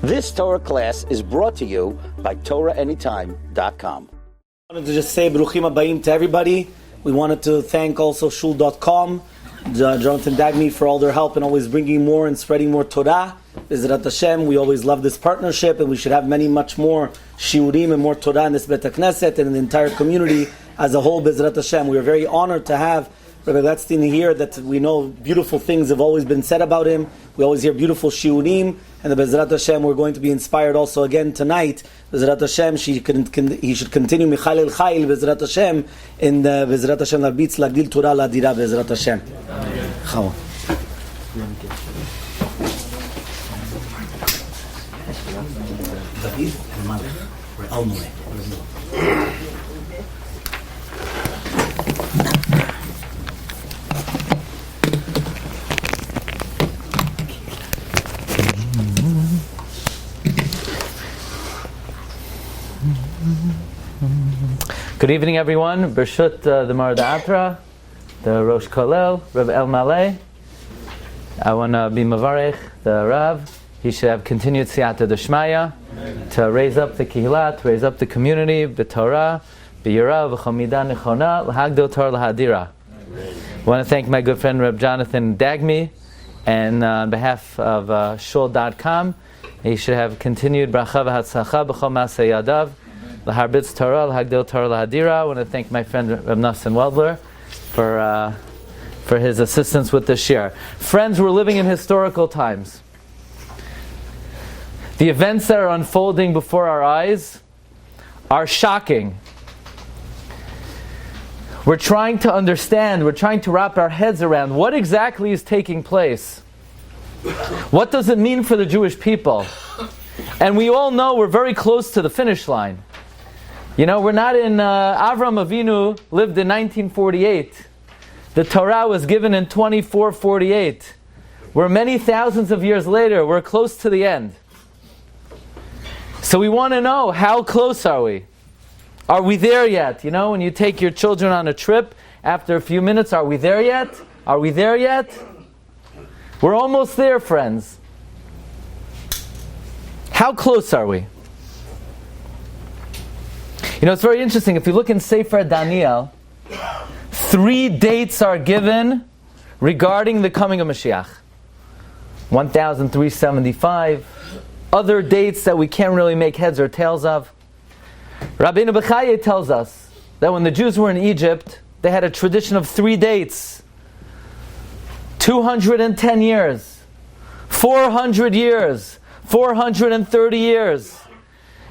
This Torah class is brought to you by TorahAnytime.com. I wanted to just say Baruchim Abayim to everybody. We wanted to thank also Shul.com, Jonathan Dagny, for all their help and always bringing more and spreading more Torah. Bezrat Hashem, we always love this partnership, and we should have much more Shiurim and more Torah in this Bet HaKnesset and in the entire community as a whole. Bezrat Hashem, we are very honored to have Rabbi Glatstein here, that we know beautiful things have always been said about him. We always hear beautiful shiurim, and the Bezrat Hashem, we're going to be inspired also again tonight. Bezrat Hashem, he should continue Michal El Chayil, Bezrat Hashem, in the Bezrat Hashem Larbitz Lagdil Torah Ladira, Bezrat Hashem. Chao. Good evening, everyone. Bershut the Marad Atra, the Rosh Kolel, Rav El Maleh. I want to be Mavarech, the Rav. He should have continued Siyata Deshmaya to raise up the Kihila, to raise up the community, B'Torah, B'Yira, V'Chomida Nechona, L'Hagdil Torah L'Hadira. I want to thank my good friend Reb Jonathan Dagmy, and on behalf of Shul.com, he should have continued Bracha V'Hatzacha B'Chol Masei Yadav, L'Harbitz Torah, L'Hagdil Torah L'Hadira. I want to thank my friend Reb Nassan Weldler for his assistance with this shir. Friends, we're living in historical times. The events that are unfolding before our eyes are shocking. We're trying to understand, we're trying to wrap our heads around what exactly is taking place. What does it mean for the Jewish people? And we all know we're very close to the finish line. You know, we're not in Avram Avinu lived in 1948. The Torah was given in 2448. We're many thousands of years later. We're close to the end. So we want to know, how close are we? Are we there yet? You know, when you take your children on a trip, after a few minutes, are we there yet? Are we there yet? We're almost there, friends. How close are we? You know, it's very interesting. If you look in Sefer Daniel, 3 dates are given regarding the coming of Mashiach. 1375. Other dates that we can't really make heads or tails of. Rabbeinu Bechaye tells us that when the Jews were in Egypt, they had a tradition of 3 dates. 210 years, 400 years, 430 years.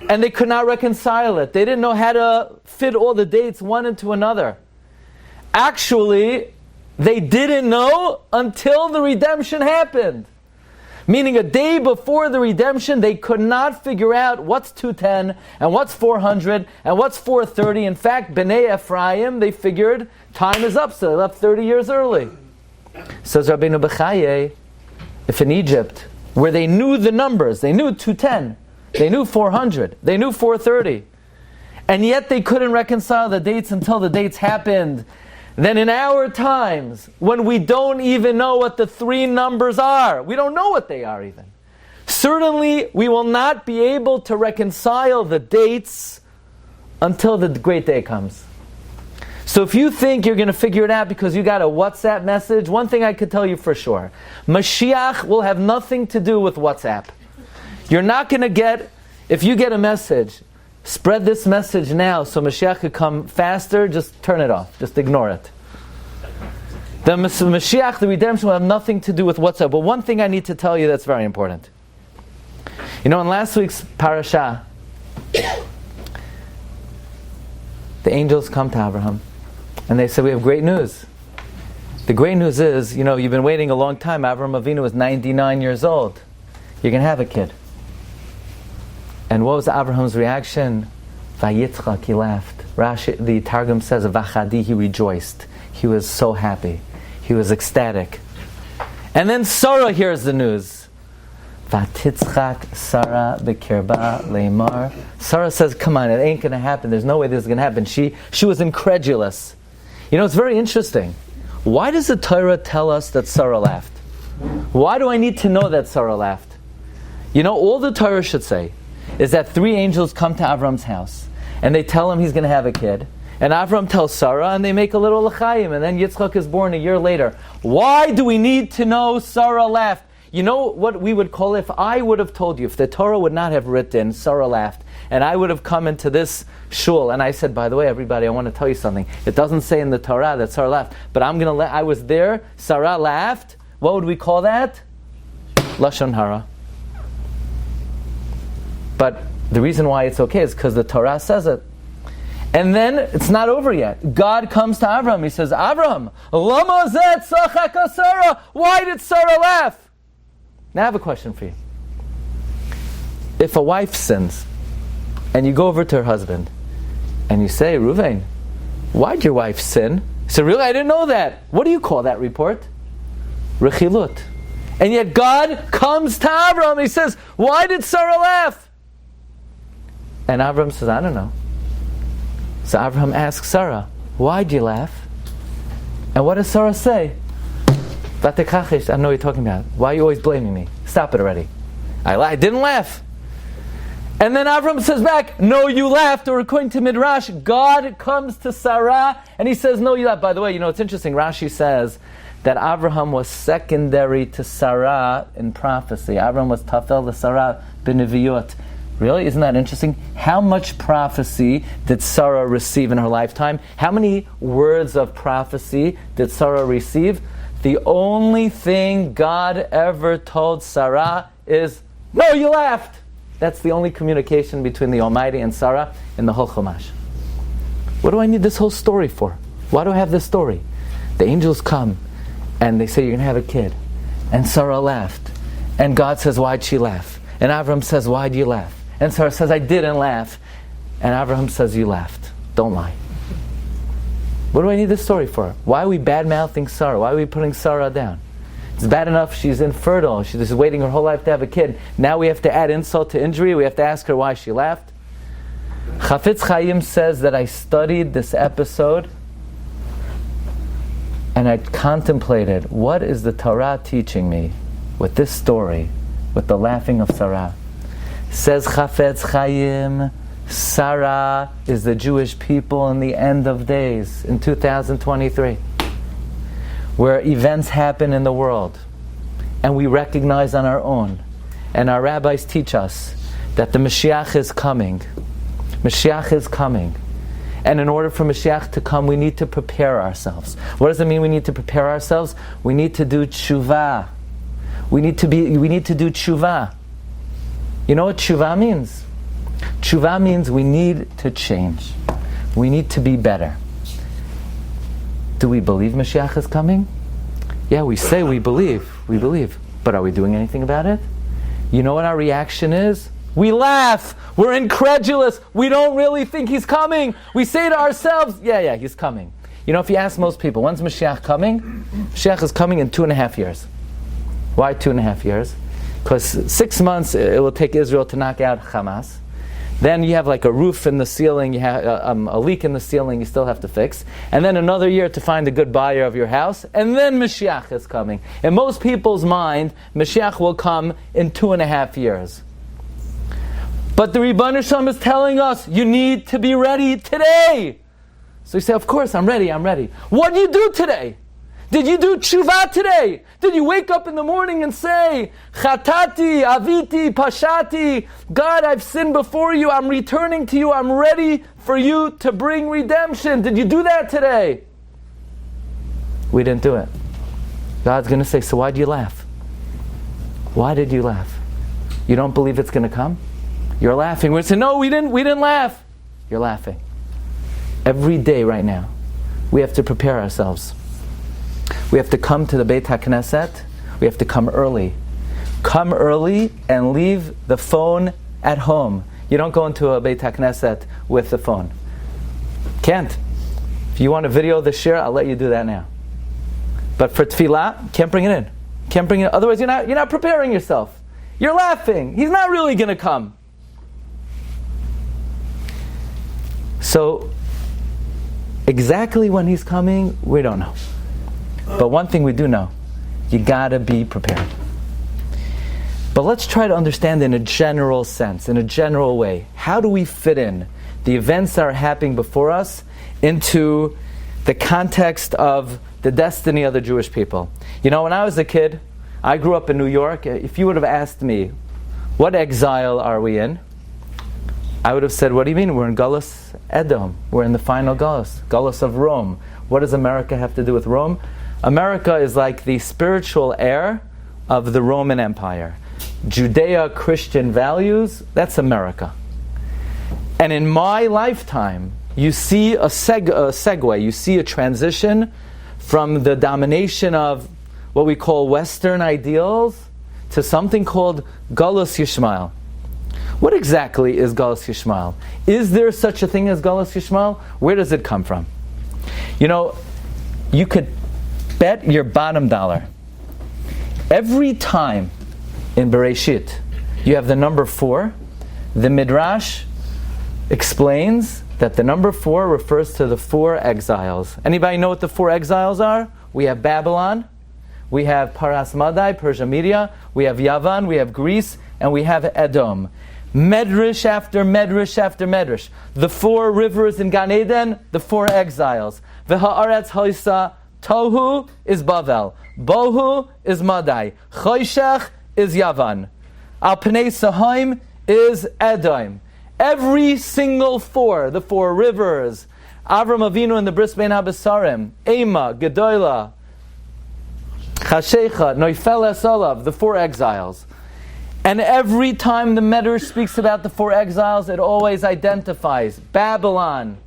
And they could not reconcile it. They didn't know how to fit all the dates one into another. Actually, they didn't know until the redemption happened. Meaning a day before the redemption, they could not figure out what's 210 and what's 400 and what's 430. In fact, Bnei Ephraim, they figured time is up, so they left 30 years early. Says Rabbeinu Bechaye, if in Egypt, where they knew the numbers, they knew 210, they knew 400, they knew 430, and yet they couldn't reconcile the dates until the dates happened, then in our times, when we don't even know what the 3 numbers are, we don't know what they are even, certainly we will not be able to reconcile the dates until the great day comes. So if you think you're going to figure it out because you got a WhatsApp message, one thing I could tell you for sure, Mashiach will have nothing to do with WhatsApp. You're not going to get, if you get a message, spread this message now so Mashiach could come faster, just turn it off. Just ignore it. The Mashiach, the redemption, will have nothing to do with WhatsApp. But one thing I need to tell you that's very important. You know, in last week's Parsha, the angels come to Abraham and they say, we have great news. The great news is, you know, you've been waiting a long time. Avraham Avinu was 99 years old. You're going to have a kid. And what was Abraham's reaction? Vayitzchak, he laughed. Rashi, the Targum says, Vachadi, he rejoiced. He was so happy. He was ecstatic. And then Sarah hears the news. Vatitzchak Sarah bekirba leimar. Sarah says, come on, it ain't going to happen. There's no way this is going to happen. She was incredulous. You know, it's very interesting. Why does the Torah tell us that Sarah laughed? Why do I need to know that Sarah laughed? You know, all the Torah should say is that 3 angels come to Avram's house, and they tell him he's going to have a kid. And Avram tells Sarah, and they make a little l'chaim, and then Yitzchak is born a year later. Why do we need to know Sarah laughed? You know what we would call, if I would have told you, if the Torah would not have written, Sarah laughed, and I would have come into this shul, and I said, by the way, everybody, I want to tell you something. It doesn't say in the Torah that Sarah laughed, but I was there, Sarah laughed. What would we call that? Lashon hara. But the reason why it's okay is because the Torah says it. And then it's not over yet. God comes to Avram. He says, Avram, lama zeh tzachaka Sarah? Why did Sarah laugh? Now I have a question for you. If a wife sins, and you go over to her husband, and you say, Ruvain, why'd your wife sin? He said, really? I didn't know that. What do you call that report? Rechilut. And yet God comes to Avram. He says, why did Sarah laugh? And Avram says, I don't know. So Abraham asks Sarah, why do you laugh? And what does Sarah say? I don't know what you're talking about. Why are you always blaming me? Stop it already. I didn't laugh. And then Abraham says back, no, you laughed. Or according to Midrash, God comes to Sarah and he says, no, you laughed. By the way, you know, it's interesting. Rashi says that Abraham was secondary to Sarah in prophecy. Abraham was tafel to Sarah b'neviyot. Really? Isn't that interesting? How much prophecy did Sarah receive in her lifetime? How many words of prophecy did Sarah receive? The only thing God ever told Sarah is, no, you laughed. That's the only communication between the Almighty and Sarah in the whole Chumash. What do I need this whole story for? Why do I have this story? The angels come and they say, you're going to have a kid. And Sarah laughed. And God says, why'd she laugh? And Avram says, why'd you laugh? And Sarah says, I didn't laugh. And Abraham says, you laughed. Don't lie. What do I need this story for? Why are we bad-mouthing Sarah? Why are we putting Sarah down? It's bad enough she's infertile. She's just waiting her whole life to have a kid. Now we have to add insult to injury. We have to ask her why she laughed. Chafetz Chaim says that I studied this episode and I contemplated, what is the Torah teaching me with this story, with the laughing of Sarah? Says Chafetz Chaim, Sarah is the Jewish people in the end of days, in 2023, where events happen in the world, and we recognize on our own, and our rabbis teach us that the Mashiach is coming. Mashiach is coming. And in order for Mashiach to come, we need to prepare ourselves. What does it mean we need to prepare ourselves? We need to do tshuva. We need to do tshuva. You know what tshuva means? Tshuva means we need to change. We need to be better. Do we believe Mashiach is coming? Yeah, we say we believe. We believe. But are we doing anything about it? You know what our reaction is? We laugh. We're incredulous. We don't really think he's coming. We say to ourselves, yeah, he's coming. You know, if you ask most people, when's Mashiach coming? Mashiach is coming in 2.5 years. Why 2.5 years? Because 6 months it will take Israel to knock out Hamas. Then you have like a roof in the ceiling, you have a leak in the ceiling you still have to fix. And then another year to find a good buyer of your house. And then Mashiach is coming. In most people's mind, Mashiach will come in 2.5 years. But the Rebbeinu Shalom is telling us, you need to be ready today. So you say, of course, I'm ready. What do you do today? Did you do tshuva today? Did you wake up in the morning and say, Chatati, Aviti, Pashati, God, I've sinned before you, I'm returning to you, I'm ready for you to bring redemption. Did you do that today? We didn't do it. God's going to say, so why do you laugh? Why did you laugh? You don't believe it's going to come? You're laughing. We're saying, no, we didn't laugh. You're laughing. Every day right now, we have to prepare ourselves. We have to come to the Beit HaKnesset. We have to come early. Come early and leave the phone at home. You don't go into a Beit HaKnesset with the phone. Can't. If you want to video the shir, I'll let you do that now. But for tefillah, can't bring it in. Can't bring it in. Otherwise, you're not preparing yourself. You're laughing. He's not really going to come. So, exactly when he's coming, we don't know. But one thing we do know, you gotta be prepared. But let's try to understand in a general sense, in a general way. How do we fit in the events that are happening before us into the context of the destiny of the Jewish people? You know, when I was a kid, I grew up in New York. If you would have asked me, what exile are we in? I would have said, what do you mean? We're in Galus Edom. We're in the final Galus of Rome. What does America have to do with Rome? America is like the spiritual heir of the Roman Empire. Judeo-Christian values, that's America. And in my lifetime, you see a segue, you see a transition from the domination of what we call Western ideals to something called Galus Yishmael. What exactly is Galus Yishmael? Is there such a thing as Galus Yishmael? Where does it come from? You know, you could bet your bottom dollar. Every time in Bereshit you have the number 4, the Midrash explains that the number 4 refers to the 4 exiles. Anybody know what the 4 exiles are? We have Babylon, we have Paras Madai, Persia Media, we have Yavan, we have Greece, and we have Edom. Medrash after Medrash after Medrash. The 4 rivers in Gan Eden, the 4 exiles. V'ha'aretz ha'isa, Tohu is Bavel, Bohu is Madai, Choshech is Yavan, Al Pnei Sahaim is Edom. Every single 4, the 4 rivers, Avram Avinu and the Bris Bein HaBesarim, Ema, Gedola, Chashecha, Noifel Esolav, the 4 exiles. And every time the Medrash speaks about the 4 exiles, it always identifies Babylon,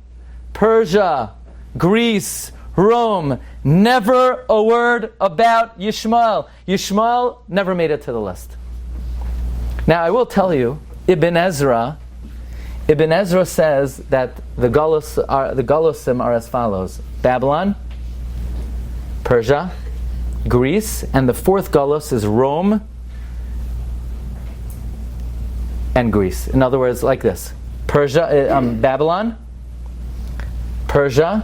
Persia, Greece, Rome. Never a word about Yishmael. Yishmael never made it to the list. Now I will tell you, Ibn Ezra says that the Galusim are as follows: Babylon, Persia, Greece, and the 4th Galus is Rome and Greece. In other words, like this: Babylon, Persia,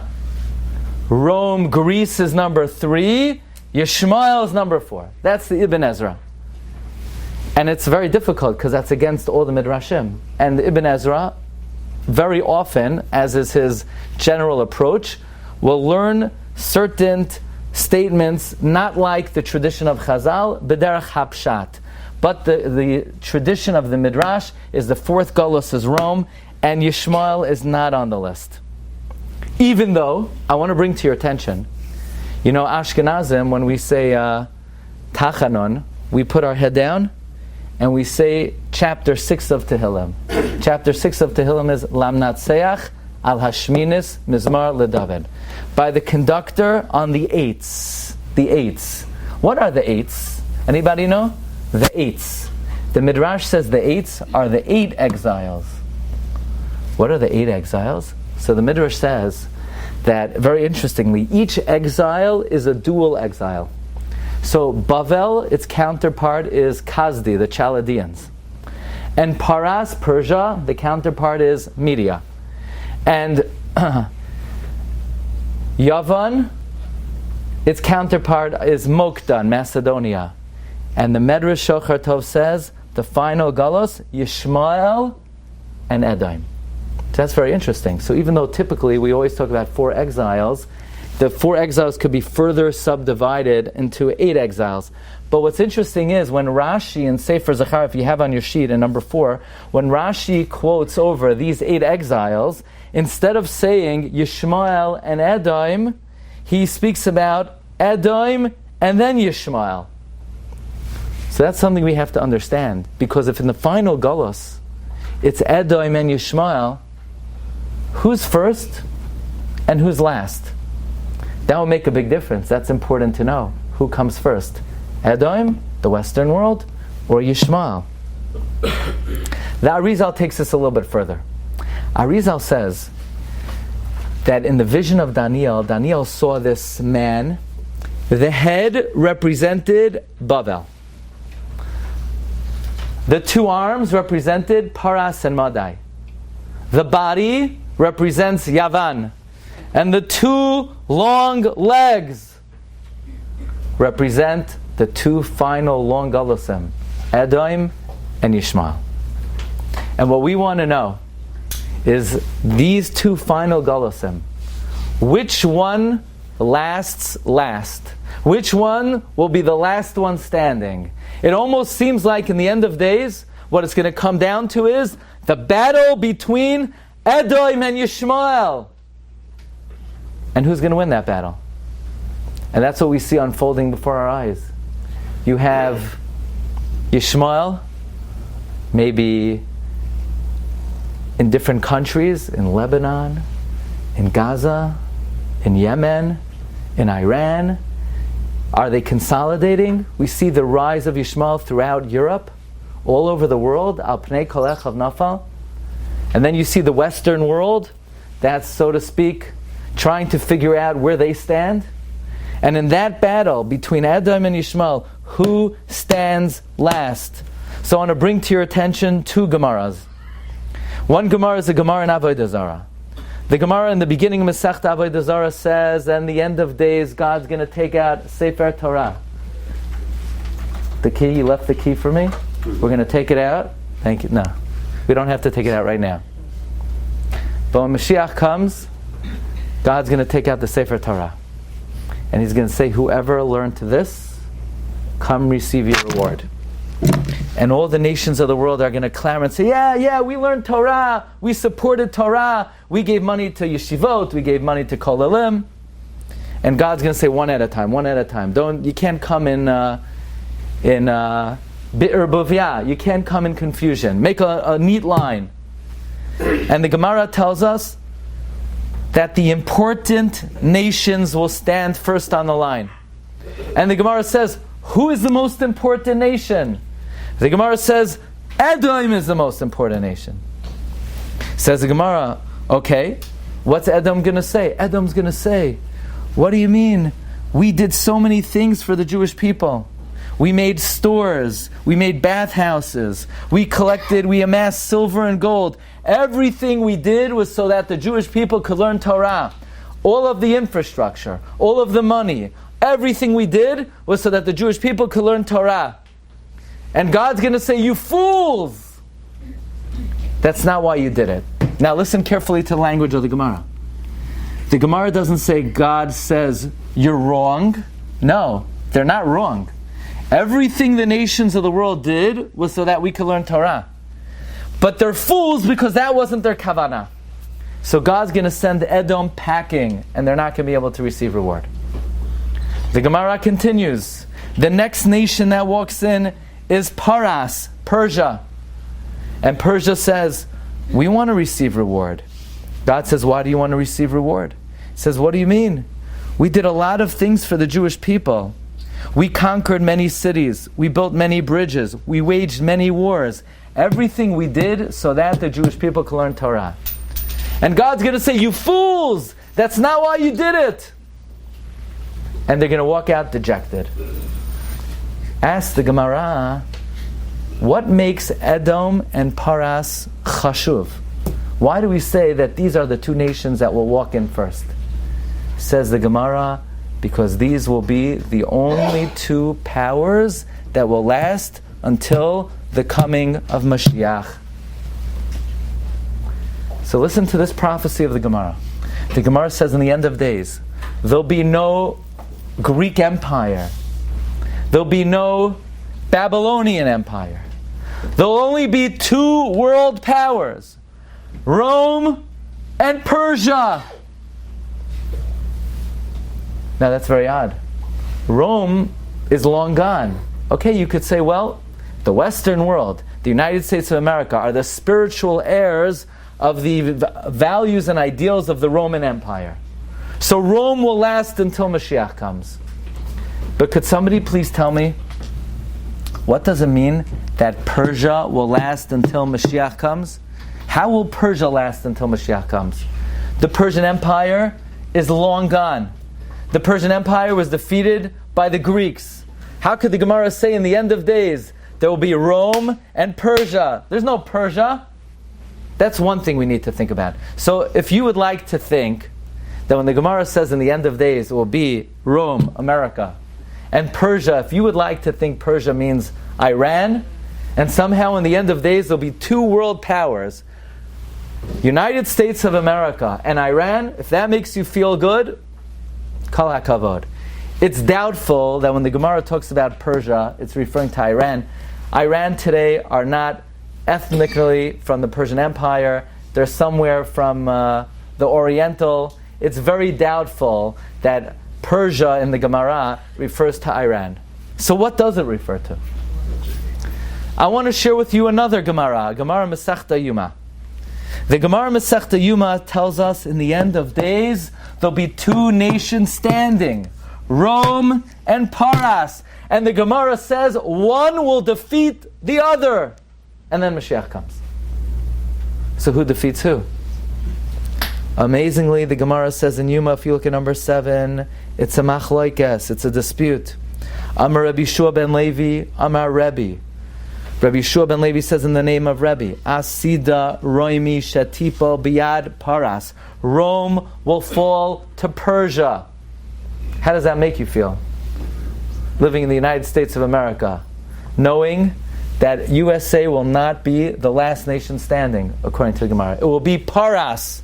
Rome, Greece is number 3, Yishmael is number 4. That's the Ibn Ezra. And it's very difficult because that's against all the Midrashim. And Ibn Ezra, very often, as is his general approach, will learn certain statements not like the tradition of Chazal, b'derech hapshat. But the tradition of the Midrash is the 4th Galus is Rome, and Yishmael is not on the list. Even though, I want to bring to your attention, you know, Ashkenazim, when we say Tachanon, we put our head down and we say chapter 6 of Tehillim. Chapter 6 of Tehillim is Lam Natseach al Hashminis Mizmar LeDavid. By the conductor on the 8s. The 8s. What are the 8s? Anybody know? The 8s. The Midrash says the 8s are the 8 exiles. What are the 8 exiles? So the Midrash says that, very interestingly, each exile is a dual exile. So Bavel, its counterpart is Kazdi, the Chaldeans. And Paras, Persia, the counterpart is Media. And Yavan, its counterpart is Mokdan, Macedonia. And the Medrash Shochar Tov says, the final Galus, Yishmael and Edom. So that's very interesting. So even though typically we always talk about 4 exiles, the 4 exiles could be further subdivided into 8 exiles. But what's interesting is when Rashi in Sefer Zachar, if you have on your sheet in number 4, when Rashi quotes over these 8 exiles, instead of saying Yishmael and Edom, he speaks about Edom and then Yishmael. So that's something we have to understand, because if in the final Galus it's Edom and Yishmael, who's first and who's last? That will make a big difference. That's important to know. Who comes first? Edom, the Western world, or Yishmael? The Arizal takes this a little bit further. Arizal says that in the vision of Daniel saw this man. The head represented Bavel. The 2 arms represented Paras and Madai. The body represents Yavan. And the 2 long legs represent the 2 final long Galusim, Edom and Yishmael. And what we want to know is these two final Golosim. Which one lasts last? Which one will be the last one standing? It almost seems like in the end of days, what it's going to come down to is the battle between Edom and Yishmael. And who's going to win that battle? And that's what we see unfolding before our eyes. You have Yishmael, maybe in different countries, in Lebanon, in Gaza, in Yemen, in Iran. Are they consolidating? We see the rise of Yishmael throughout Europe, all over the world, al pnei kol echav nafal. And then you see the Western world, that's, so to speak, trying to figure out where they stand. And in that battle between Edom and Yishmael, who stands last? So I want to bring to your attention two Gemaras. One Gemara is a Gemara in Avodah Zarah. The Gemara in the beginning of Masechta Avodah Zarah says, "And the end of days, God's going to take out Sefer Torah." The key, you left the key for me? We're going to take it out? Thank you. No, we don't have to take it out right now. But when Mashiach comes, God's going to take out the Sefer Torah. And He's going to say, "Whoever learned to this, come receive your reward." And all the nations of the world are going to clamor and say, yeah, we learned Torah, we supported Torah, we gave money to yeshivot, we gave money to kolelim. And God's going to say one at a time. You can't come in bi'er buvya, you can't come in confusion. Make a neat line. And the Gemara tells us that the important nations will stand first on the line. And the Gemara says, who is the most important nation? The Gemara says, Edom is the most important nation. Says the Gemara, okay, what's Edom going to say? Edom's going to say, what do you mean? We did so many things for the Jewish people. We made stores, we made bathhouses, we amassed silver and gold. Everything we did was so that the Jewish people could learn Torah. All of the infrastructure, all of the money, everything we did was so that the Jewish people could learn Torah. And God's going to say, you fools! That's not why you did it. Now listen carefully to the language of the Gemara. The Gemara doesn't say God says, you're wrong. No, they're not wrong. Everything the nations of the world did was so that we could learn Torah. But they're fools because that wasn't their kavanah. So God's going to send Edom packing, and they're not going to be able to receive reward. The Gemara continues. The next nation that walks in is Paras, Persia. And Persia says, we want to receive reward. God says, why do you want to receive reward? He says, what do you mean? We did a lot of things for the Jewish people. We conquered many cities. We built many bridges. We waged many wars. Everything we did so that the Jewish people could learn Torah. And God's going to say, you fools! That's not why you did it! And they're going to walk out dejected. Ask the Gemara, what makes Edom and Paras chashuv? Why do we say that these are the two nations that will walk in first? Says the Gemara, because these will be the only two powers that will last until the coming of Mashiach. So listen to this prophecy of the Gemara. The Gemara says in the end of days, there'll be no Greek Empire. There'll be no Babylonian Empire. There'll only be two world powers, Rome and Persia. Now that's very odd. Rome is long gone. Okay, you could say, well, the Western world, the United States of America, are the spiritual heirs of the values and ideals of the Roman Empire. So Rome will last until Mashiach comes. But could somebody please tell me, what does it mean that Persia will last until Mashiach comes? How will Persia last until Mashiach comes? The Persian Empire is long gone. The Persian Empire was defeated by the Greeks. How could the Gemara say in the end of days there will be Rome and Persia? There's no Persia. That's one thing we need to think about. So if you would like to think that when the Gemara says in the end of days it will be Rome, America, and Persia, if you would like to think Persia means Iran, And somehow in the end of days there'll be two world powers, United States of America and Iran. If that makes you feel good, kol hakavod. It's doubtful that when the Gemara talks about Persia, it's referring to Iran. Iran today are not ethnically from the Persian Empire. They're somewhere from the Oriental. It's very doubtful that Persia in the Gemara refers to Iran. So what does it refer to? I want to share with you another Gemara, Gemara Masechta Yuma. The Gemara Masechta Yuma tells us in the end of days there'll be two nations standing, Rome and Paras. And the Gemara says one will defeat the other. And then Mashiach comes. So who defeats who? Amazingly, the Gemara says in Yuma, if you look at number 7, it's a machlokes, it's a dispute. Amar Rabbi Shua ben Levi, Amar Rebbe. Rabbi Shua ben Levi says in the name of Rebbe, Asida Roimi Shetipo Biad Paras. Rome will fall to Persia. How does that make you feel? Living in the United States of America, knowing that USA will not be the last nation standing, according to the Gemara. It will be Paras.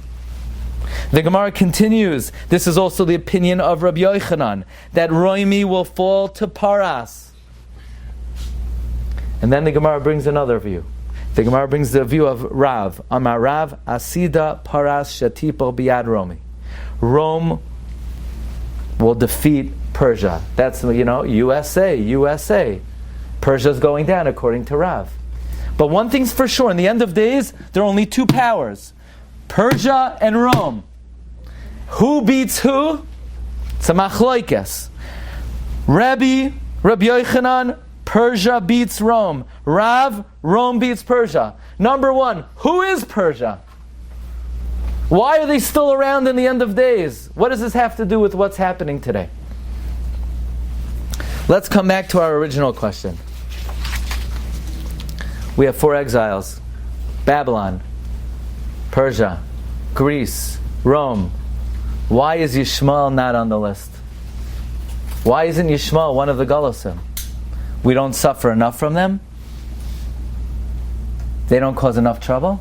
The Gemara continues, this is also the opinion of Rabbi Yochanan, that Roimi will fall to Paras. And then the Gemara brings another view. The Gemara brings the view of Rav. Amar Rav, Asida Paras Shatipo Biad Romi. Rome will defeat Persia. That's, USA. Persia's going down according to Rav. But one thing's for sure, in the end of days, there are only two powers. Persia and Rome. Who beats who? It's a machlokes. Rabbi Yochanan, Persia beats Rome. Rav, Rome beats Persia. Number one, who is Persia? Why are they still around in the end of days? What does this have to do with what's happening today? Let's come back to our original question. We have 4 exiles. Babylon, Persia, Greece, Rome. Why is Yishmael not on the list? Why isn't Yishmael one of the Golosim? We don't suffer enough from them? They don't cause enough trouble?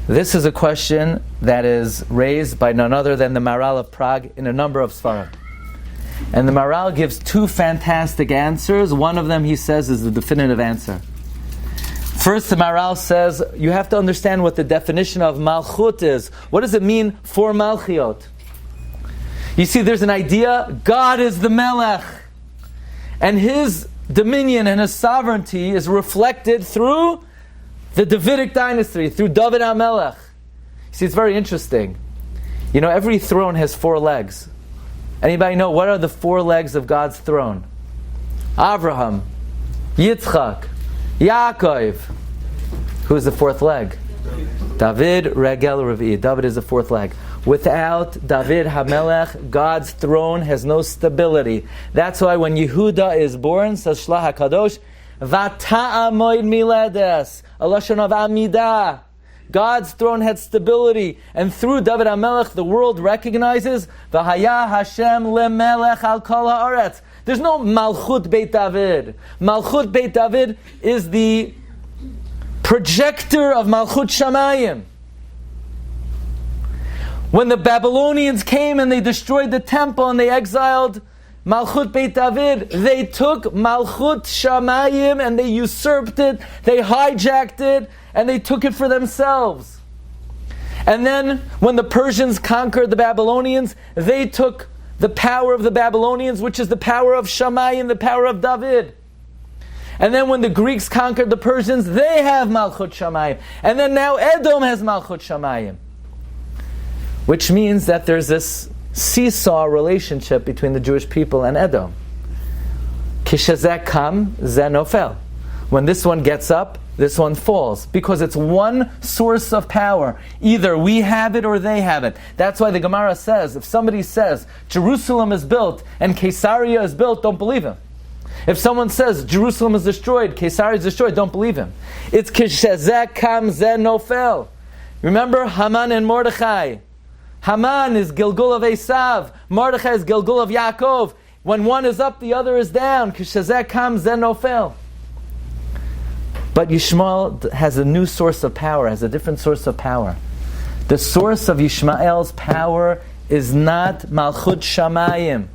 This is a question that is raised by none other than the Maharal of Prague in a number of Sfarim. And the Maharal gives 2 fantastic answers. One of them, he says, is the definitive answer. First, the Maharal says, you have to understand what the definition of Malchut is. What does it mean for Malchiot? You see, there's an idea, God is the Melech. And his dominion and his sovereignty is reflected through the Davidic dynasty, through David HaMelech. See, it's very interesting. Every throne has 4 legs. Anybody know what are the 4 legs of God's throne? Avraham, Yitzchak, Yaakov. Who's the 4th leg? David Regel Revi. David is the 4th leg. Without David HaMelech, God's throne has no stability. That's why when Yehuda is born, says Shlach HaKadosh, Vata'amoid miledes, a lashon of amidah. God's throne had stability, and through David HaMelech, the world recognizes V'haya Hashem lemelech al kol haaretz. There's no Malchut Beit David. Malchut Beit David is the projector of Malchut Shamayim. When the Babylonians came and they destroyed the temple and they exiled Malchut Beit David, they took Malchut Shamayim and they usurped it, they hijacked it, and they took it for themselves. And then, when the Persians conquered the Babylonians, they took the power of the Babylonians, which is the power of Shamayim, the power of David. And then when the Greeks conquered the Persians, they have Malchut Shamayim. And then now Edom has Malchut Shamayim. Which means that there's this seesaw relationship between the Jewish people and Edom. Kishazek kam, zeh nofel. When this one gets up, this one falls. Because it's one source of power. Either we have it or they have it. That's why the Gemara says, if somebody says, Jerusalem is built and Caesarea is built, don't believe him. If someone says, Jerusalem is destroyed, Caesarea is destroyed, don't believe him. It's Kishazek kam, zeh nofel. Remember Haman and Mordechai. Haman is Gilgul of Esav. Mordechai is Gilgul of Yaakov. When one is up, the other is down. Kishazek kam, zeh nofel. But Yishmael has a new source of power, has a different source of power. The source of Yishmael's power is not Malchut Shamayim.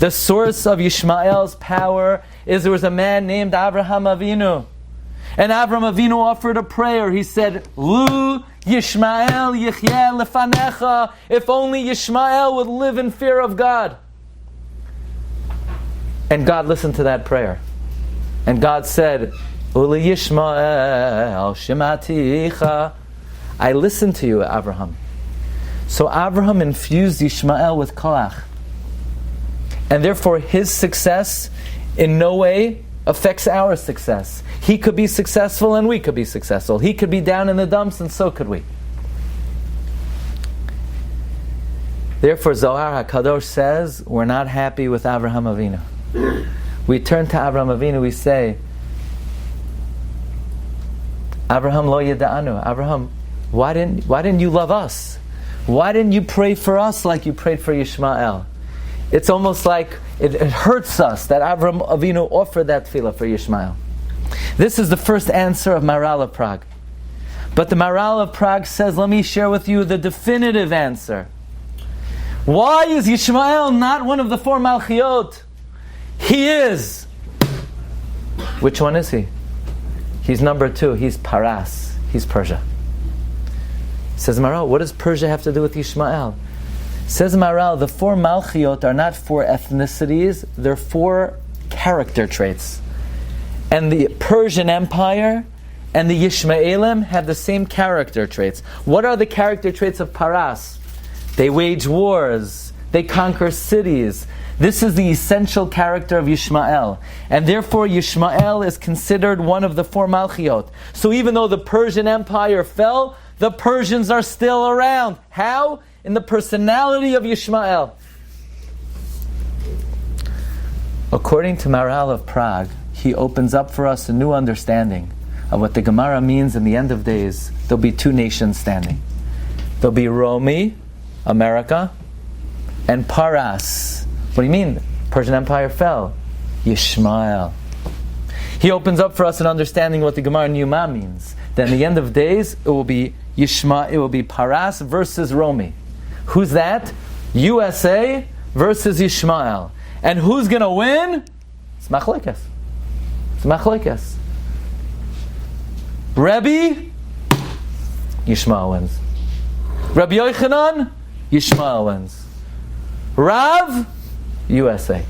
The source of Yishmael's power is there was a man named Avraham Avinu. And Avraham Avinu offered a prayer. He said, Lu Yishmael Yichyeh Lefanecha. If only Yishmael would live in fear of God. And God listened to that prayer. And God said, Uli Yishmael Shematicha. I listened to you, Avraham. So Avraham infused Yishmael with koach. And therefore his success in no way affects our success. He could be successful and we could be successful. He could be down in the dumps and so could we. Therefore Zohar HaKadosh says we're not happy with Avraham Avinu. We turn to Avraham Avinu, we say, Avraham lo yeda'anu. Avraham, why didn't you love us? Why didn't you pray for us like you prayed for Yishmael? It's almost like it hurts us that Avraham Avinu offered that tefillah for Yishmael. This is the first answer of Maharal of Prague. But the Maharal of Prague says, let me share with you the definitive answer. Why is Yishmael not one of the 4 Malchiot? He is. Which one is he? He's number 2. He's Paras. He's Persia. Says Maharal, what does Persia have to do with Yishmael? Says Maharal, the 4 Malchiot are not 4 ethnicities, they're 4 character traits. And the Persian Empire and the Yishmaelim have the same character traits. What are the character traits of Paras? They wage wars, they conquer cities. This is the essential character of Yishmael. And therefore Yishmael is considered one of the 4 Malchiot. So even though the Persian Empire fell, the Persians are still around. How? In the personality of Yishmael. According to Maharal of Prague, he opens up for us a new understanding of what the Gemara means in the end of days. There'll be 2 nations standing. There'll be Romi, America, and Paras. What do you mean? Persian Empire fell. Yishmael. He opens up for us an understanding of what the Gemara in Yuma means. That in the end of days, it will be Yishmael, it will be Paras versus Romi. Who's that? USA versus Yishmael. And who's going to win? It's Machlekes. It's Machlekes. Rebbe, Yishmael wins. Rabbi Yochanan, Yishmael wins. Rav, USA.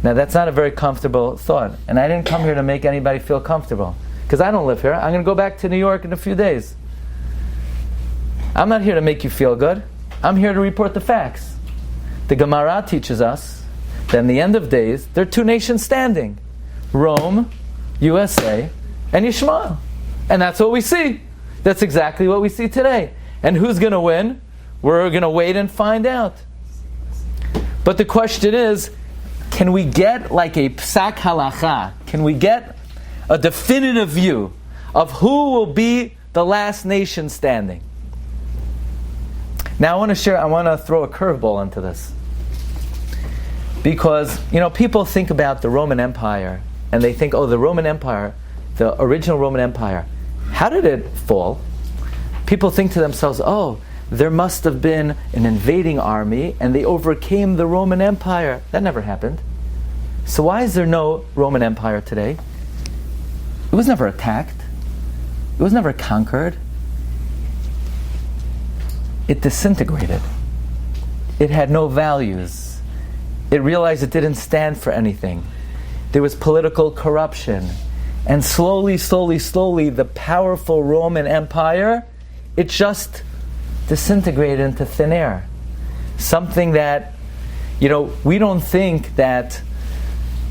Now that's not a very comfortable thought. And I didn't come here to make anybody feel comfortable. Because I don't live here. I'm going to go back to New York in a few days. I'm not here to make you feel good. I'm here to report the facts. The Gemara teaches us that in the end of days, there are 2 nations standing. Rome, USA, and Yishmael. And that's what we see. That's exactly what we see today. And who's going to win? We're going to wait and find out. But the question is, can we get like a psak halacha? Can we get a definitive view of who will be the last nation standing? Now I want to throw a curveball into this. Because, people think about the Roman Empire, and they think, the Roman Empire, the original Roman Empire, how did it fall? People think to themselves, there must have been an invading army, and they overcame the Roman Empire. That never happened. So why is there no Roman Empire today? It was never attacked. It was never conquered. It disintegrated. It had no values. It realized it didn't stand for anything. There was political corruption. And slowly, the powerful Roman Empire, it just disintegrated into thin air. Something that, we don't think that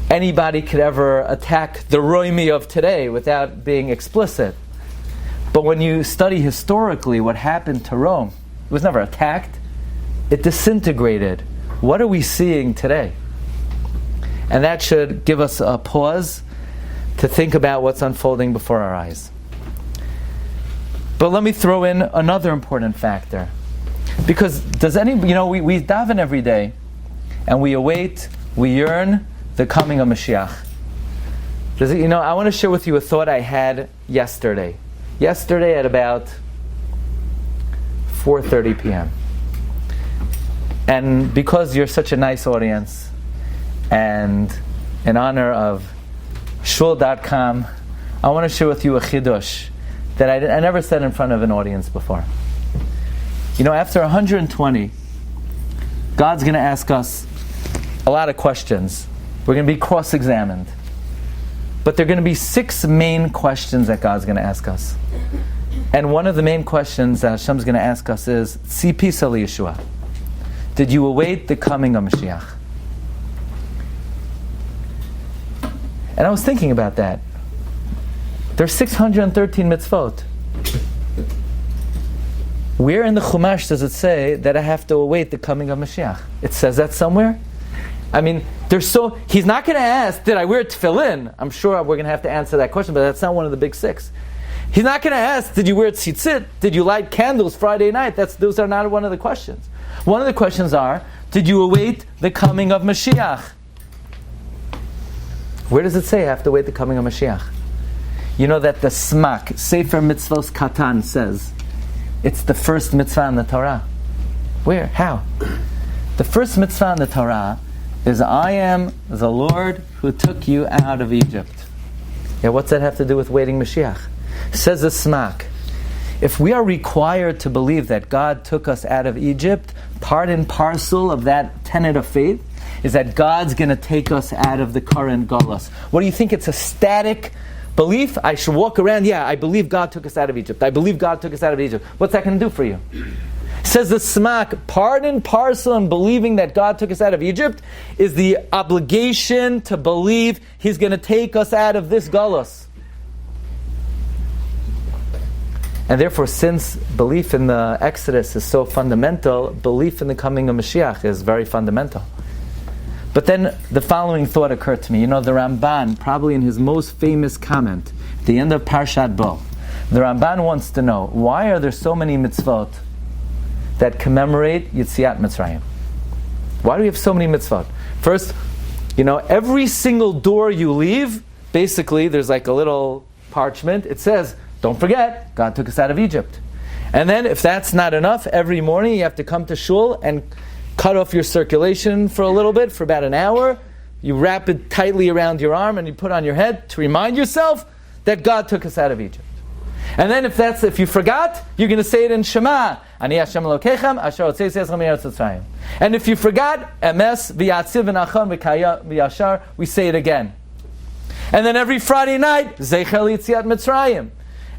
anybody could ever attack the Romi of today without being explicit. But when you study historically what happened to Rome, it was never attacked. It disintegrated. What are we seeing today? And that should give us a pause to think about what's unfolding before our eyes. But let me throw in another important factor. Because we daven every day, and we await, we yearn the coming of Mashiach. I want to share with you a thought I had yesterday. Yesterday at about 4:30 p.m. And because you're such a nice audience, and in honor of shul.com, I want to share with you a chidush that I never said in front of an audience before. After 120, God's going to ask us a lot of questions. We're going to be cross-examined. But there are going to be 6 main questions that God's going to ask us. And one of the main questions that Hashem's going to ask us is, Tzipisa liyeshua. Did you await the coming of Mashiach? And I was thinking about that. There's 613 mitzvot. Where in the Chumash does it say that I have to await the coming of Mashiach? It says that somewhere? He's not going to ask, did I wear tefillin? I'm sure we're going to have to answer that question, but that's not one of the big 6. He's not going to ask, did you wear tzitzit? Did you light candles Friday night? Those are not one of the questions. One of the questions are, did you await the coming of Mashiach? Where does it say I have to wait the coming of Mashiach? You know that the Smak, Sefer Mitzvos Katan, says it's the first mitzvah in the Torah. Where? How? The first mitzvah in the Torah is, I am the Lord who took you out of Egypt. Yeah, what's that have to do with waiting Mashiach? Says the Smak, if we are required to believe that God took us out of Egypt, part and parcel of that tenet of faith is that God's going to take us out of the current galus. What do you think? It's a static belief? I should walk around, I believe God took us out of Egypt. I believe God took us out of Egypt. What's that going to do for you? Says the Smak, part and parcel in believing that God took us out of Egypt is the obligation to believe He's going to take us out of this galus. And therefore, since belief in the Exodus is so fundamental, belief in the coming of Mashiach is very fundamental. But then the following thought occurred to me. The Ramban, probably in his most famous comment, at the end of Parshat Bo, the Ramban wants to know, why are there so many mitzvot that commemorate Yetziat Mitzrayim? Why do we have so many mitzvot? First, every single door you leave, basically there's like a little parchment. It says, don't forget, God took us out of Egypt. And then if that's not enough, every morning you have to come to shul and cut off your circulation for a little bit, for about an hour. You wrap it tightly around your arm and you put it on your head to remind yourself that God took us out of Egypt. And then if you forgot, you're going to say it in Shema. Ani Hashem Elokechem, asher hotzei eschem me'eretz Mitzrayim. And if you forgot, emes v'yatziv v'nachon v'yashar, we say it again. And then every Friday night, Zeicher Yetziat Mitzrayim.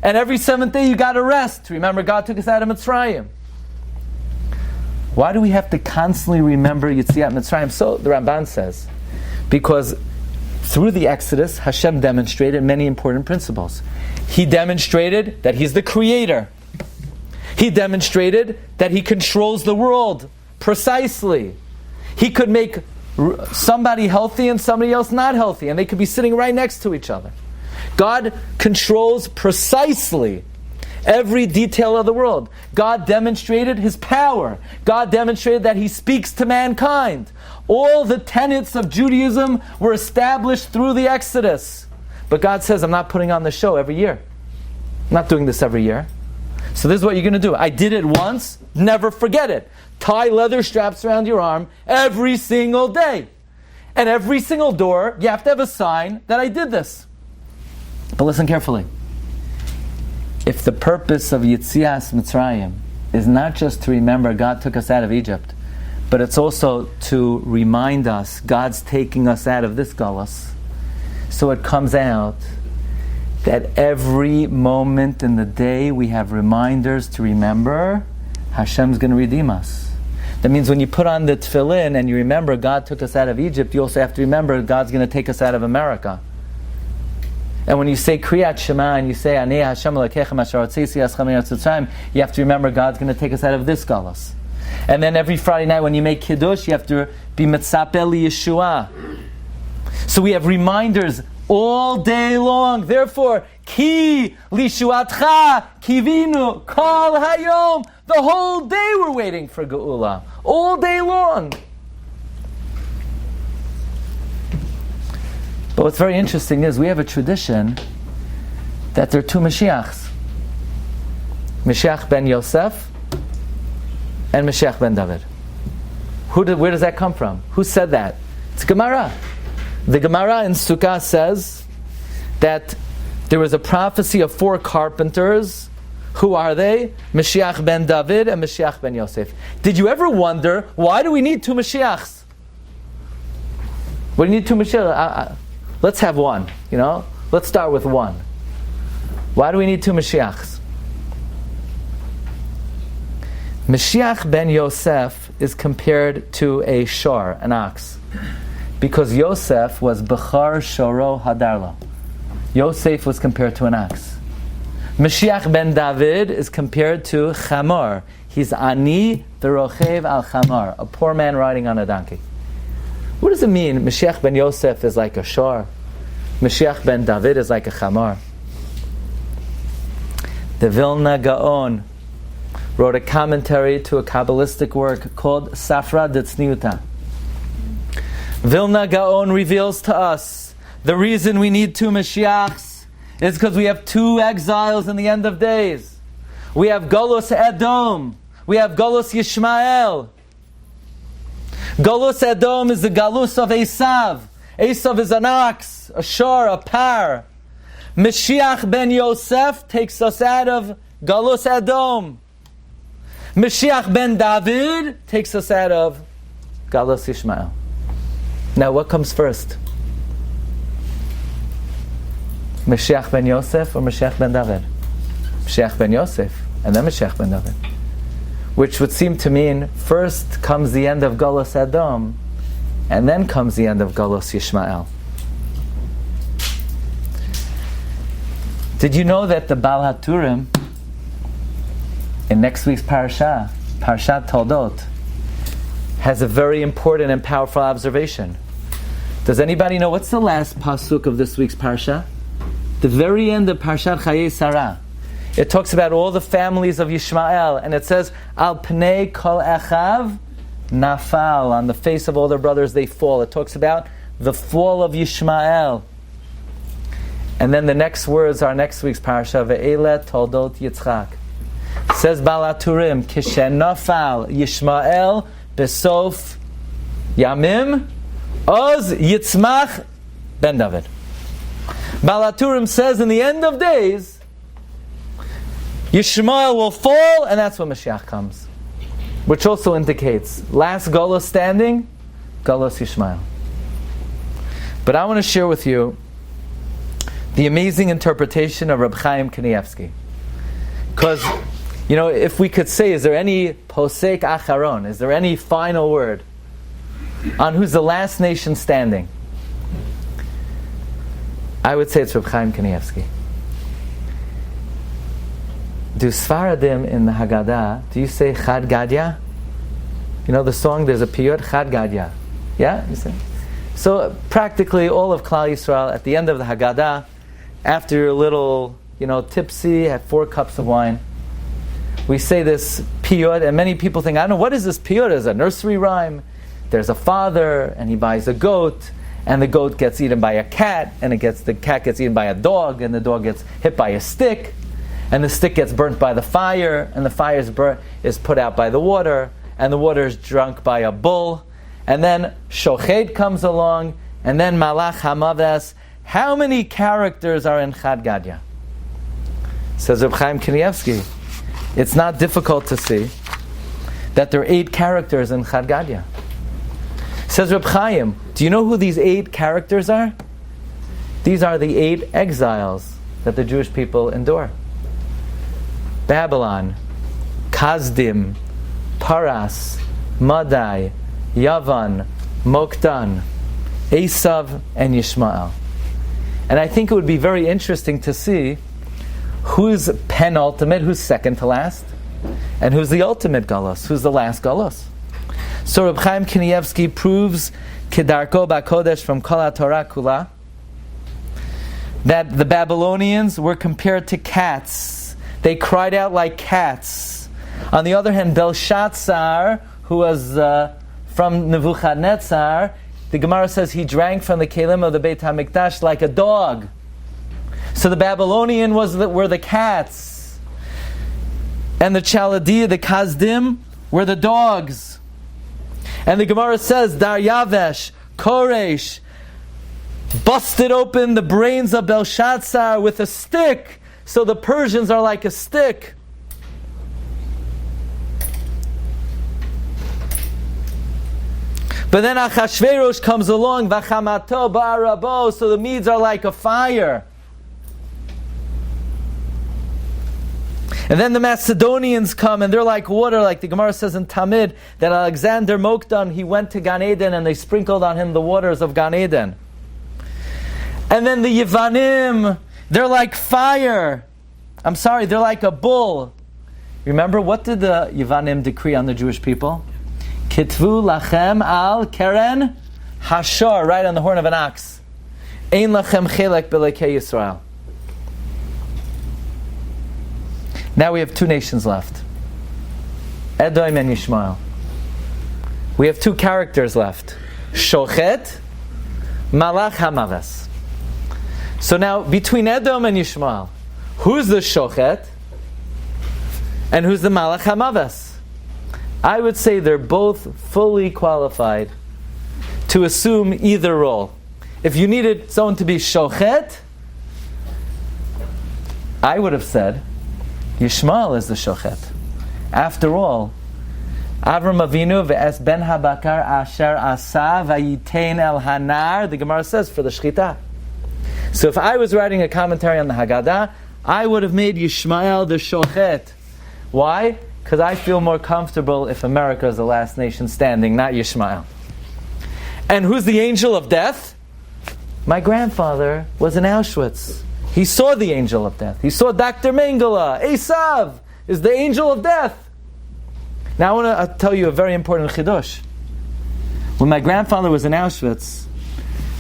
And every 7th day you got to rest to remember God took us out of Mitzrayim. Why do we have to constantly remember Yetziat Mitzrayim? So the Ramban says, because through the Exodus, Hashem demonstrated many important principles. He demonstrated that He's the creator. He demonstrated that He controls the world precisely. He could make somebody healthy and somebody else not healthy, and they could be sitting right next to each other. God controls precisely every detail of the world. God demonstrated His power. God demonstrated that He speaks to mankind. All the tenets of Judaism were established through the Exodus. But God says, I'm not putting on the show every year. I'm not doing this every year. So this is what you're going to do. I did it once, never forget it. Tie leather straps around your arm every single day. And every single door, you have to have a sign that I did this. But listen carefully. If the purpose of Yetzias Mitzrayim is not just to remember God took us out of Egypt, but it's also to remind us God's taking us out of this galus, so it comes out that every moment in the day we have reminders to remember Hashem's going to redeem us. That means when you put on the tefillin and you remember God took us out of Egypt, you also have to remember God's going to take us out of America. And when you say Kriyat Shema and you say Anei Hashem Elokechem Asher Hotzei eschem me'eretz Mitzrayim, you have to remember God's going to take us out of this galus. And then every Friday night when you make Kiddush, you have to be Mitzapeh Yeshua. So we have reminders all day long. Therefore, Ki Lishuatcha Kivinu Kol Hayom. The whole day we're waiting for Geula. All day long. But what's very interesting is we have a tradition that there are two Mashiachs. Mashiach ben Yosef and Mashiach ben David. Where does that come from? Who said that? It's Gemara. The Gemara in Sukkah says that there was a prophecy of 4 carpenters. Who are they? Mashiach ben David and Mashiach ben Yosef. Did you ever wonder, why do we need 2 Mashiachs? What do you need 2 Mashiachs? Let's have one, Let's start with one. Why do we need 2 Mashiachs? Mashiach ben Yosef is compared to a shor, an ox. Because Yosef was Bechar Shoro Hadarla. Yosef was compared to an ox. Mashiach ben David is compared to Chamor. He's Ani v'rochev al Chamor, a poor man riding on a donkey. What does it mean? Mashiach ben Yosef is like a shor. Mashiach ben David is like a Chamor. The Vilna Gaon wrote a commentary to a Kabbalistic work called Safra D'Tzniuta. Vilna Gaon reveals to us the reason we need 2 Mashiachs is because we have 2 exiles in the end of days. We have Golus Edom. We have Golus Yishmael. Golus Edom is the Galus of Esav. Esav is an ox, a shor, a par. Mashiach ben Yosef takes us out of Galus Edom. Mashiach ben David takes us out of Galus Ishmael. Now what comes first? Mashiach ben Yosef or Mashiach ben David? Mashiach ben Yosef and then Mashiach ben David. Which would seem to mean first comes the end of Galus Edom and then comes the end of Galus Yishmael. Did you know that the Baal HaTurim in next week's Parsha, Parshat Toldot, has a very important and powerful observation? Does anybody know what's the last pasuk of this week's Parsha? The very end of Parshat Chayei Sarah. It talks about all the families of Yishmael, and it says, Al pnei kol echav nafal, on the face of all their brothers they fall. It talks about the fall of Yishmael. And then the next words are next week's Parsha, Ve'ele toldot Yitzchak. Says Baal HaTurim, Kishen nafal Yishmael besof yamim oz yitzmach ben David. Baal HaTurim says in the end of days, Yishmael will fall, and that's when Mashiach comes. Which also indicates, last Golos standing, Golos Yishmael. But I want to share with you the amazing interpretation of Reb Chaim Kanievsky. Because, if we could say, is there any posek acharon? Is there any final word on who's the last nation standing? I would say it's Reb Chaim Kanievsky. Do Sfaradim in the Haggadah, do you say Chad Gadya? The song, there's a piyut, Chad Gadya. Yeah? You say? So practically all of Klal Yisrael, at the end of the Haggadah, after you're a little, tipsy, have 4 cups of wine, we say this piyut, and many people think, I don't know, what is this piyut? It's a nursery rhyme. There's a father, and he buys a goat, and the goat gets eaten by a cat, and the cat gets eaten by a dog, and the dog gets hit by a stick, and the stick gets burnt by the fire, and the fire is put out by the water, and the water is drunk by a bull, and then Shochet comes along, and then Malach Hamaves. How many characters are in Chad Gadya? Says Reb Chaim Kanievsky, it's not difficult to see that there are 8 characters in Chad Gadya. Says Reb Chaim, do you know who these 8 characters are? These are the 8 exiles that the Jewish people endure. Babylon, Kazdim, Paras, Madai, Yavan, Mokdan, Esav, and Yishmael. And I think it would be very interesting to see who's penultimate, who's second to last, and who's the ultimate Galus, who's the last Galus. So Reb Chaim Kanievsky proves Kedarko Bakodesh from Kol Torah Kula that the Babylonians were compared to cats. They cried out like cats. On the other hand, Belshazzar, who was from Nebuchadnezzar, the Gemara says he drank from the kelim of the Beit HaMikdash like a dog. So the Babylonian were the cats, and the Chaldean, the Kazdim, were the dogs. And the Gemara says Daryavesh, Koresh, busted open the brains of Belshazzar with a stick. So the Persians are like a stick. But then Achashverosh comes along, Vachamato Ba'arabo, so the Medes are like a fire. And then the Macedonians come and they're like water, like the Gemara says in Tamid, that Alexander Mokdan, he went to Gan Eden and they sprinkled on him the waters of Gan Eden. And then the Yevanim, they're like fire. They're like a bull. Remember, what did the Yevanim decree on the Jewish people? Kitvu lachem al keren hashor, right on the horn of an ox. Ein lachem chelek b'lekei Yisrael. Now we have two nations left. Edom and Yishmael. We have two characters left. Shochet, Malach HaMaves. So now, between Edom and Yishmael, who's the Shochet and who's the Malach HaMaves? I would say they're both fully qualified to assume either role. If you needed someone to be Shochet, I would have said Yishmael is the Shochet. After all, Avram Avinu ve'es ben habakar asher asa vayitein el hanar, the Gemara says, for the Shchita. So if I was writing a commentary on the Haggadah, I would have made Yishmael the Shochet. Why? Because I feel more comfortable if America is the last nation standing, not Yishmael. And who's the angel of death? My grandfather was in Auschwitz. He saw the angel of death. He saw Dr. Mengele. Esav is the angel of death. Now I want to tell you a very important chidush. When my grandfather was in Auschwitz,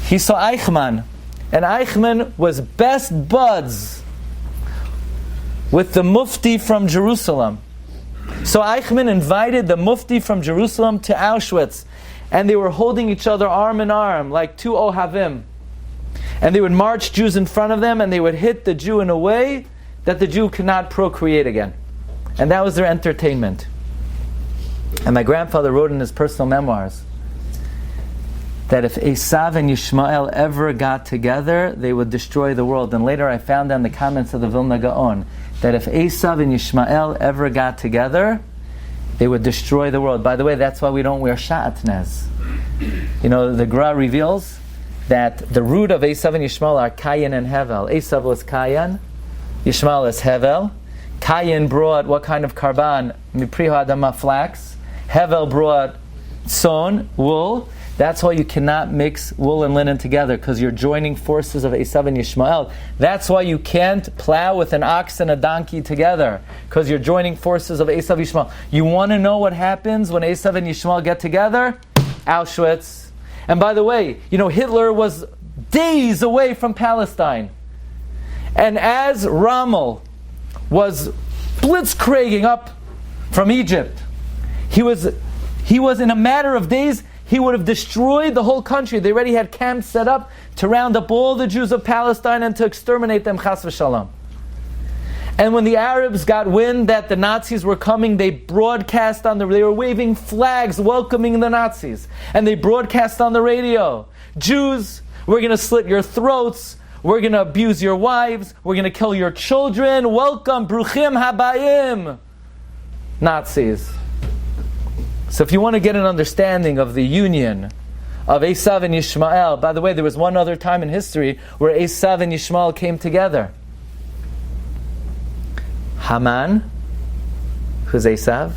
he saw Eichmann. And Eichmann was best buds with the Mufti from Jerusalem. So Eichmann invited the Mufti from Jerusalem to Auschwitz. And they were holding each other arm in arm, like two Ohavim. And they would march Jews in front of them, and they would hit the Jew in a way that the Jew could not procreate again. And that was their entertainment. And my grandfather wrote in his personal memoirs that if Esav and Yishmael ever got together, they would destroy the world. And later I found in the comments of the Vilna Gaon that if Esav and Yishmael ever got together, they would destroy the world. By the way, that's why we don't wear shatnez. You know, the Gra reveals that the root of Esav and Yishmael are Kayin and Hevel. Esav was Kayin, Yishmael is Hevel. Kayin brought what kind of karban? Mipriha adama, flax. Hevel brought son, wool. That's why you cannot mix wool and linen together, because you're joining forces of Esav and Yishmael. That's why you can't plow with an ox and a donkey together, because you're joining forces of Esav and Yishmael. You want to know what happens when Esav and Yishmael get together? Auschwitz. And by the way, you know, Hitler was days away from Palestine. And as Rommel was blitzkrieging up from Egypt, he was in a matter of days, he would have destroyed the whole country. They already had camps set up to round up all the Jews of Palestine and to exterminate them, chas v'shalom. And when the Arabs got wind that the Nazis were coming, they were waving flags welcoming the Nazis. And they broadcast on the radio, Jews, we're going to slit your throats, we're going to abuse your wives, we're going to kill your children, welcome, bruchim habayim, Nazis. So if you want to get an understanding of the union of Esav and Yishmael, by the way, there was one other time in history where Esav and Yishmael came together. Haman, who's Esav,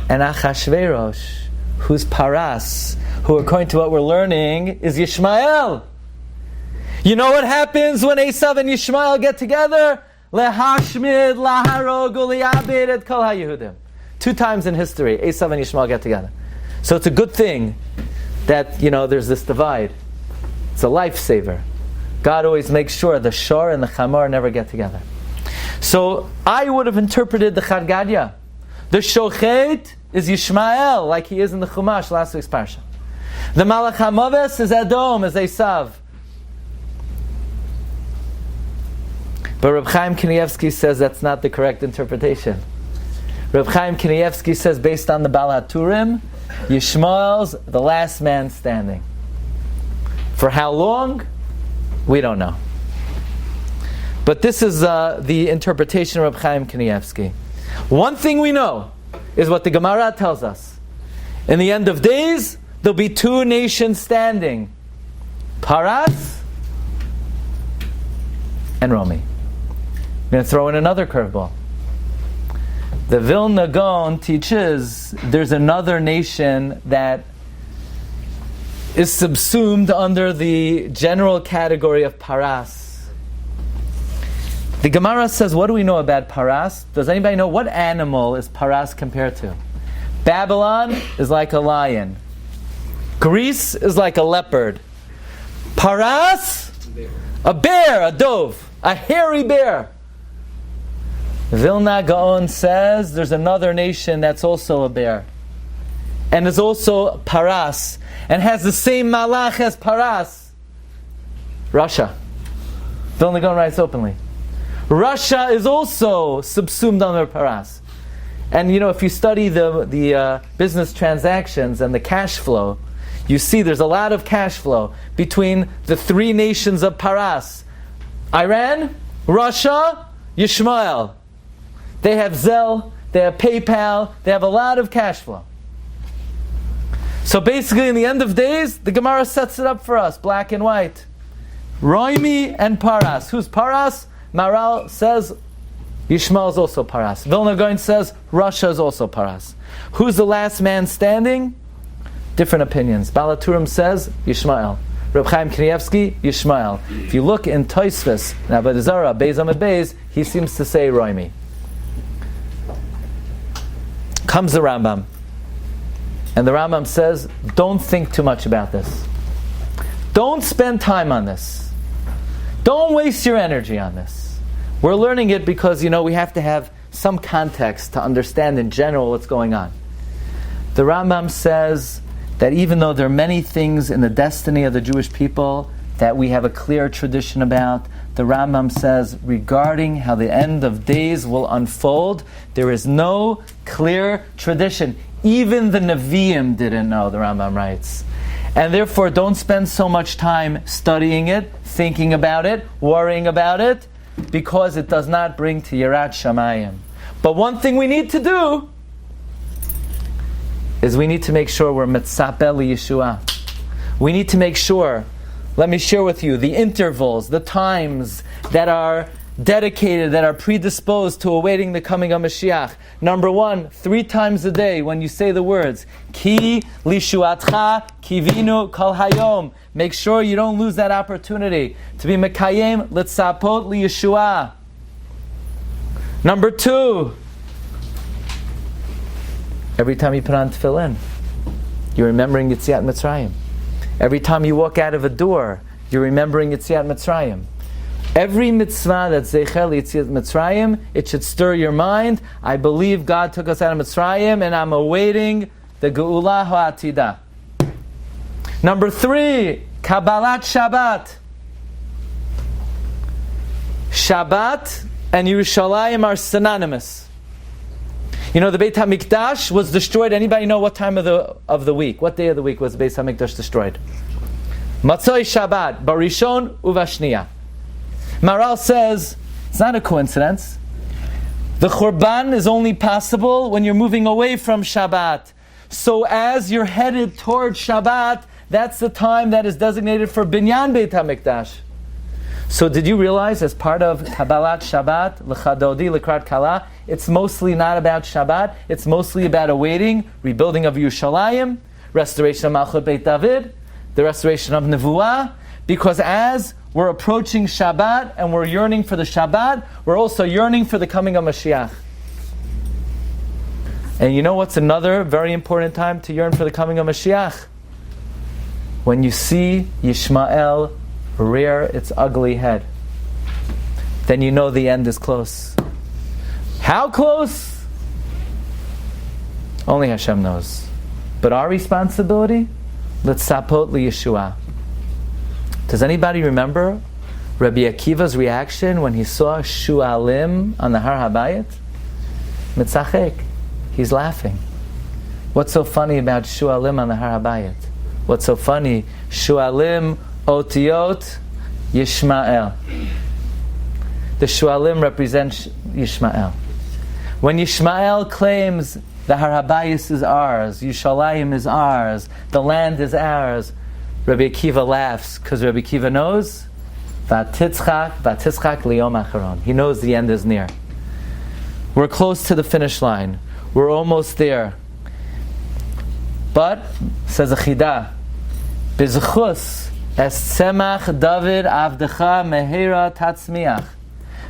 and Achashverosh, who's Paras, who according to what we're learning is Yishmael. You know what happens when Esav and Yishmael get together? Lehashmid, laharog, uliabed et kol haYehudim. 2 times in history, Esav and Yishmael get together. So it's a good thing that, you know, there's this divide. It's a lifesaver. God always makes sure the shor and the chamor never get together. So I would have interpreted the Chad Gadya. The Shochet is Yishmael, like he is in the Chumash, last week's Parsha. The Malach HaMaves is Edom, is Esav. But Reb Chaim Kanievsky says that's not the correct interpretation. Reb Chaim Kanievsky says, based on the Baal HaTurim, Yishmael's the last man standing. For how long? We don't know. But this is the interpretation of Reb Chaim Kanievsky. One thing we know is what the Gemara tells us. In the end of days, there'll be two nations standing. Paras and Romi. I'm going to throw in another curveball. The Vilna Gaon teaches there's another nation that is subsumed under the general category of Paras. The Gemara says, what do we know about Paras? Does anybody know what animal is Paras compared to? Babylon is like a lion. Greece is like a leopard. Paras, a bear, a dove, a hairy bear. Vilna Gaon says there's another nation that's also a bear. And is also Paras. And has the same malach as Paras. Russia. Vilna Gaon writes openly. Russia is also subsumed under Paras. And if you study the business transactions and the cash flow, you see there's a lot of cash flow between the three nations of Paras. Iran, Russia, Yishmael. They have Zelle, they have PayPal, they have a lot of cash flow. So basically, in the end of days, the Gemara sets it up for us, black and white. Roimi and Paras. Who's Paras? Maral says Yishmael is also Paras. Vilna Gaon says Russia is also Paras. Who's the last man standing? Different opinions. Baal HaTurim says Yishmael. Reb Chaim Kanievsky, Yishmael. If you look in Tosfos, Avodah Zarah, Beis Amud Beis, he seems to say Roimi. Comes the Rambam. And the Rambam says, don't think too much about this. Don't spend time on this. Don't waste your energy on this. We're learning it because, we have to have some context to understand in general what's going on. The Rambam says that even though there are many things in the destiny of the Jewish people that we have a clear tradition about, the Rambam says regarding how the end of days will unfold, there is no clear tradition. Even the Nevi'im didn't know, the Rambam writes. And therefore, don't spend so much time studying it, thinking about it, worrying about it, because it does not bring to Yirat Shamayim. But one thing we need to do is we need to make sure we're Mitzapeh Yeshua. We need to make sure, let me share with you, the intervals, the times that are dedicated, that are predisposed to awaiting the coming of Mashiach. Number 1, 3 times a day when you say the words, Ki lishuatcha kivinu kol hayom. Make sure you don't lose that opportunity to be mekayem litzapot liyeshua. Number 2, every time you put on tefillin, you're remembering Yetziat Mitzrayim. Every time you walk out of a door, you're remembering Yetziat Mitzrayim. Every mitzvah that's Zeichel Yetziat Mitzrayim, it should stir your mind. I believe God took us out of Mitzrayim, and I'm awaiting the Geula Ha'atida. Number 3, Kabbalat Shabbat. Shabbat and Yerushalayim are synonymous. The Beit HaMikdash was destroyed. Anybody know what time of the week? What day of the week was the Beit HaMikdash destroyed? Matzoi Shabbat, Barishon Uvashniya. Maral says, it's not a coincidence. The Churban is only possible when you're moving away from Shabbat. So as you're headed toward Shabbat, that's the time that is designated for Binyan Beit HaMikdash. So did you realize, as part of Kabbalat Shabbat, L'chadodi L'krat Kala, it's mostly not about Shabbat, it's mostly about awaiting, rebuilding of Yerushalayim, restoration of Malchut Beit David, the restoration of Nevuah, because as we're approaching Shabbat and we're yearning for the Shabbat, we're also yearning for the coming of Mashiach. And you know what's another very important time to yearn for the coming of Mashiach? When you see Yishmael rear its ugly head, then you know the end is close. How close? Only Hashem knows. But our responsibility, L'tzapot liyeshua. Does anybody remember Rabbi Akiva's reaction when he saw Shualim on the Har HaBayit? Mitzachek. He's laughing. What's so funny about Shualim on the Har HaBayit? What's so funny? Shualim otiot Yishmael. The Shualim represent Yishmael. When Yishmael claims the Har HaBayit is ours, Yushalayim is ours, the land is ours, Rabbi Akiva laughs because Rabbi Akiva knows Vatitzchak liyom acharon. He knows the end is near. We're close to the finish line. We're almost there. But, says a Chida, B'zchus es tzemach David avdecha mehera tatzmiach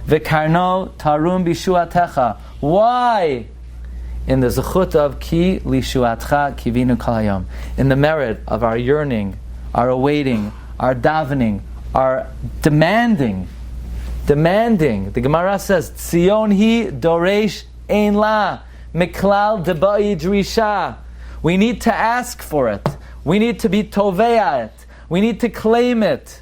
v'karno tarum bishuatecha. Why? In the zechut of ki lishuatcha kivinu kol hayom. In the merit of our yearning, our awaiting, our davening, our demanding. The Gemara says, Tzion hi doresh ein la miklal debai drisha. We need to ask for it. We need to be tovea it. We need to claim it.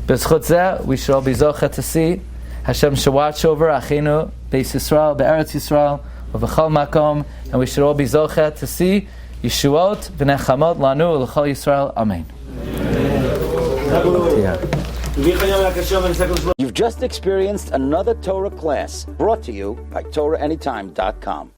B'zchut zeh, we should all be zocha to see Hashem should watch over Achinu Beis Yisrael, Be'eretz Yisrael, V'chol makom, and we should all be zocha to see Yeshuot v'nechamot lanu l'chol Yisrael. Amen. You've just experienced another Torah class brought to you by TorahAnytime.com.